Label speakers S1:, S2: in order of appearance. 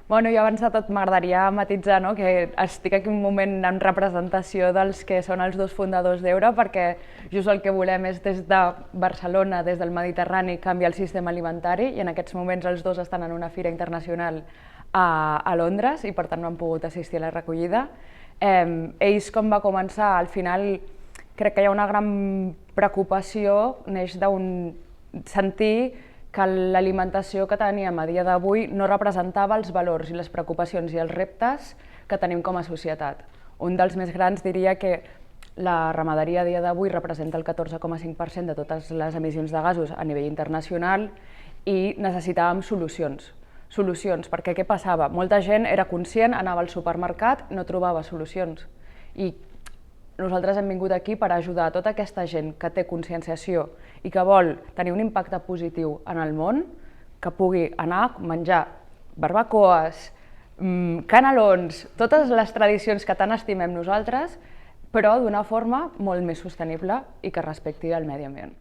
S1: Bueno, jo abans de tot m'agradaria matisar que estic aquí un moment en representació dels que són els dos fundadors d'Eura, perquè just el que volem és des de Barcelona, des del Mediterrani, canviar el sistema alimentari, i en aquests moments els dos estan en una fira internacional a Londres i per tant no han pogut assistir a la recollida. Ells, com va començar, al final crec que hi ha una gran preocupació, neix d'un sentir que l'alimentació que teníem a dia d'avui no representava els valors i les preocupacions i els reptes que tenim com a societat. Un dels més grans diria que la ramaderia a dia d'avui representa el 14,5% de totes les emissions de gasos a nivell internacional i necessitàvem solucions. Solucions, perquè què passava? Molta gent era conscient, anava al supermercat, no trobava solucions. I nosaltres hem vingut aquí per ajudar a tota aquesta gent que té conscienciació i que vol tenir un impacte positiu en el món, que pugui anar a menjar barbacoes, canelons, totes les tradicions que tant estimem nosaltres, però d'una forma molt més sostenible i que respecti el medi ambient.